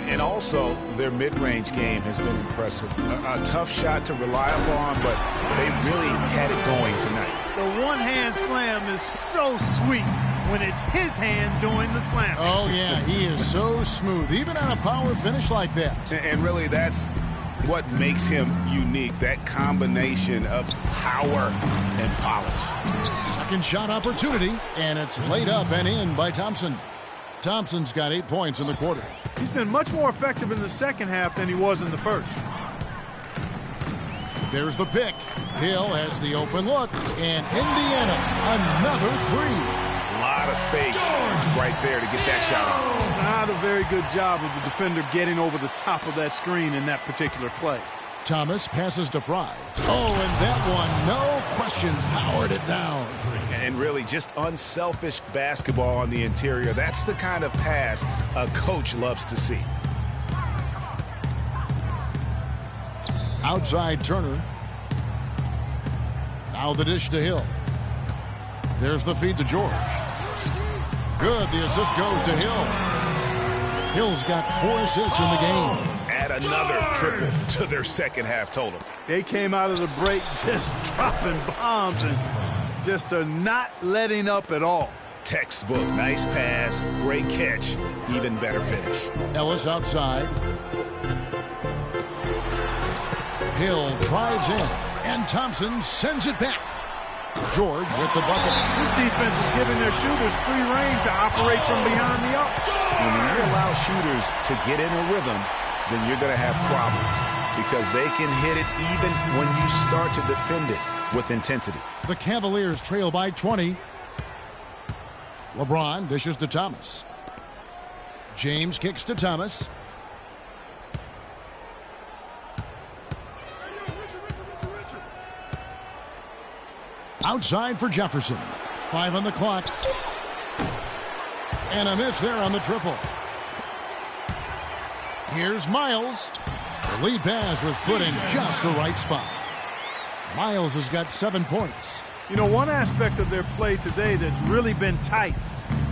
[SPEAKER 10] And also, their mid-range game has been impressive. A tough shot to rely upon, but they really had it going tonight.
[SPEAKER 12] The one-hand slam is so sweet. when it's his hand doing the slam.
[SPEAKER 9] Oh, yeah, he is so smooth, even on a power finish like that.
[SPEAKER 10] And really, that's what makes him unique, that combination of power and polish.
[SPEAKER 9] Second shot opportunity, and it's laid up and in by Thompson. Thompson's got 8 points in the quarter.
[SPEAKER 12] He's been much more effective in the second half than he was in the first.
[SPEAKER 9] There's the pick. Hill has the open look, and Indiana, another three.
[SPEAKER 10] A lot of space right there to get that shot off.
[SPEAKER 12] Not a very good job of the defender getting over the top of that screen in that particular play.
[SPEAKER 9] Thomas passes to Fry. Oh, and that one, no questions, powered it down.
[SPEAKER 10] And really just unselfish basketball on the interior. That's the kind of pass a coach loves to see.
[SPEAKER 9] Outside Turner. Now the dish to Hill. There's the feed to George. Good, the assist goes to Hill. Hill's got 4 assists in the game.
[SPEAKER 10] Add another triple to their second half total.
[SPEAKER 12] They came out of the break just dropping bombs and just are not letting up at all.
[SPEAKER 10] Textbook, nice pass, great catch, even better finish.
[SPEAKER 9] Ellis outside. Hill drives in, and Thompson sends it back. George with the bucket.
[SPEAKER 12] This defense is giving their shooters free rein to operate from beyond the arc.
[SPEAKER 10] And when you allow shooters to get in a rhythm, then you're going to have problems because they can hit it even when you start to defend it with intensity.
[SPEAKER 9] The Cavaliers trail by 20. LeBron dishes to Thomas. James kicks to Thomas. Outside for Jefferson. 5 on the clock. And a miss there on the triple. Here's Miles. The lead pass was put in just the right spot. Miles has got 7 points.
[SPEAKER 12] You know, one aspect of their play today that's really been tight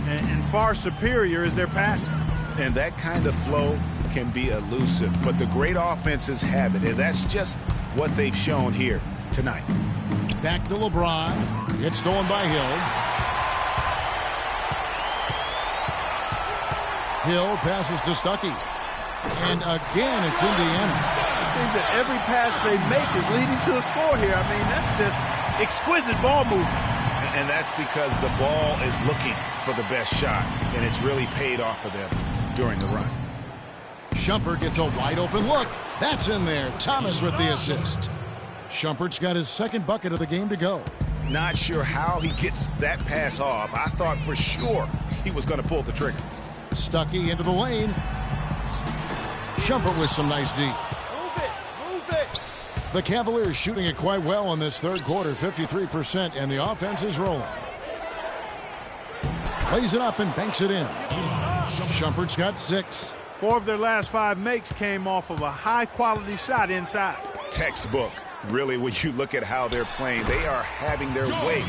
[SPEAKER 12] and far superior is their passing.
[SPEAKER 10] And that kind of flow can be elusive, but the great offenses have it, and that's just what they've shown here tonight.
[SPEAKER 9] Back to LeBron. It's stolen by Hill. Hill passes to Stuckey. And again, it's Indiana.
[SPEAKER 12] It seems that every pass they make is leading to a score here. I mean, that's just exquisite ball movement.
[SPEAKER 10] And that's because the ball is looking for the best shot, and it's really paid off for them during the run.
[SPEAKER 9] Shumpert gets a wide open look. That's in there. Thomas with the assist. Shumpert's got his second bucket of the game to go.
[SPEAKER 10] Not sure how he gets that pass off. I thought for sure he was going to pull the trigger.
[SPEAKER 9] Stuckey into the lane. Shumpert with some nice D.
[SPEAKER 14] Move it.
[SPEAKER 9] The Cavaliers shooting it quite well in this third quarter, 53%, and the offense is rolling. Plays it up and banks it in. Shumpert's got 6.
[SPEAKER 12] 4 of their last 5 makes came off of a high-quality shot inside.
[SPEAKER 10] Textbook. Really, when you look at how they're playing, they are having their way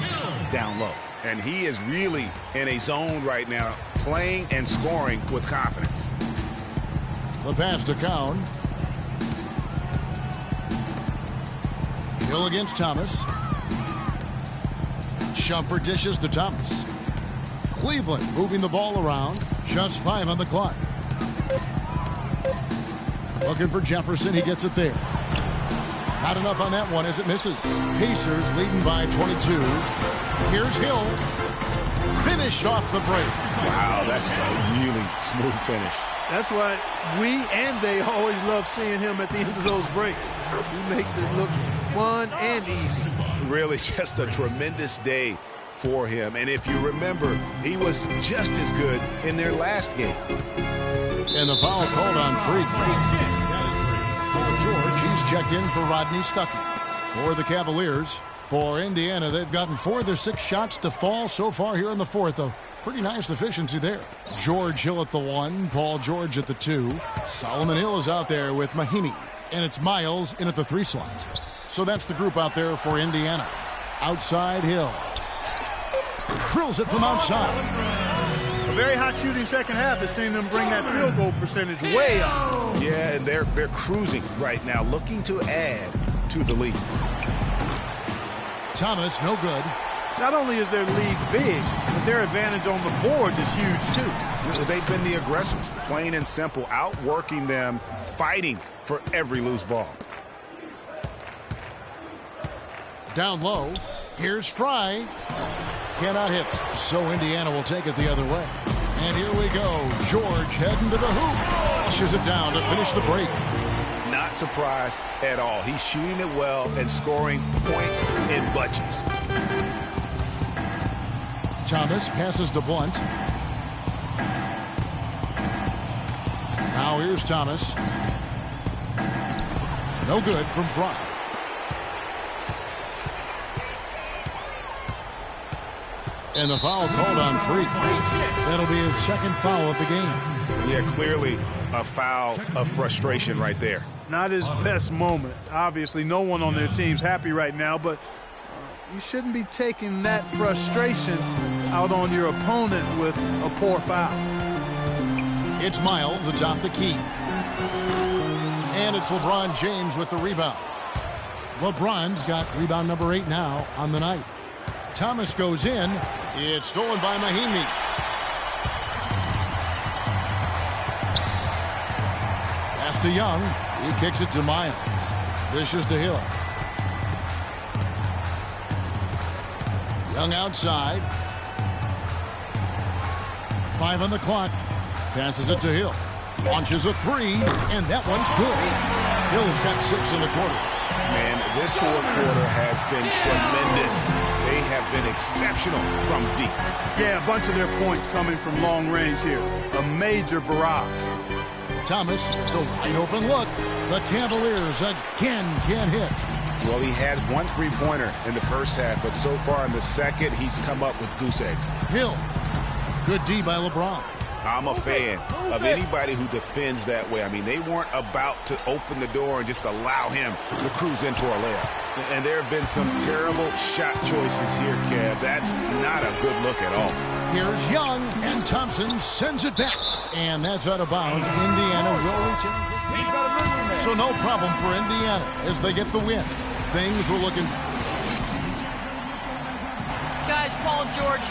[SPEAKER 10] down low. And he is really in a zone right now, playing and scoring with confidence.
[SPEAKER 9] The pass to Cowan. Hill against Thomas. Shumpert dishes to Thomas. Cleveland moving the ball around. Just 5 on the clock. Looking for Jefferson. He gets it there. Not enough on that one as it misses. Pacers leading by 22. Here's Hill. Finished off the break.
[SPEAKER 10] Wow, that's a really smooth finish.
[SPEAKER 12] That's why we and they always love seeing him at the end of those breaks. He makes it look fun and easy.
[SPEAKER 10] Really just a tremendous day for him. And if you remember, he was just as good in their last game.
[SPEAKER 9] And the foul called on Freak. George, he's checked in for Rodney Stuckey. For the Cavaliers, for Indiana, they've gotten 4 of their 6 shots to fall so far here in the fourth. A pretty nice efficiency there. George Hill at the 1, Paul George at the 2. Solomon Hill is out there with Mahinmi. And it's Miles in at the 3 slot. So that's the group out there for Indiana. Outside Hill. Drills it from outside.
[SPEAKER 12] A very hot shooting second half has seen them bring that field goal percentage way up.
[SPEAKER 10] Yeah, and they're cruising right now, looking to add to the lead.
[SPEAKER 9] Thomas, no good.
[SPEAKER 12] Not only is their lead big, but their advantage on the boards is huge too.
[SPEAKER 10] They've been the aggressors, plain and simple, outworking them, fighting for every loose ball.
[SPEAKER 9] Down low, here's Fry. Cannot hit, so Indiana will take it the other way. And here we go. George heading to the hoop. Flushes it down to finish the break.
[SPEAKER 10] Not surprised at all. He's shooting it well and scoring points in bunches.
[SPEAKER 9] Thomas passes to Blunt. Now here's Thomas. No good from Fry. And the foul called on Freak. That'll be his second foul of the game.
[SPEAKER 10] Yeah, clearly a foul of frustration right there.
[SPEAKER 12] Not his best moment. Obviously, no one on their team's happy right now, but you shouldn't be taking that frustration out on your opponent with a poor foul.
[SPEAKER 9] It's Miles atop the key. And it's LeBron James with the rebound. LeBron's got rebound number 8 now on the night. Thomas goes in. It's stolen by Mahinmi. Pass to Young. He kicks it to Miles. Dishes to Hill. Young outside. 5 on the clock. Passes it to Hill. Launches a 3, and that one's good. Hill's got 6 in the quarter.
[SPEAKER 10] Man, this fourth quarter has been tremendous. They have been exceptional from deep.
[SPEAKER 12] Yeah, a bunch of their points coming from long range here. A major barrage.
[SPEAKER 9] Thomas, it's a wide open look. The Cavaliers again can't hit.
[SPEAKER 10] Well, he had 1 3-pointer in the first half, but so far in the second, he's come up with goose eggs.
[SPEAKER 9] Hill. Good D by LeBron.
[SPEAKER 10] I'm a fan of anybody who defends that way. I mean, they weren't about to open the door and just allow him to cruise into a layup. And there have been some terrible shot choices here, Kev. That's not a good look at all.
[SPEAKER 9] Here's Young, and Thompson sends it back. And that's out of bounds. Indiana will return. So no problem for Indiana as they get the win. Things were looking...
[SPEAKER 11] Guys, Paul George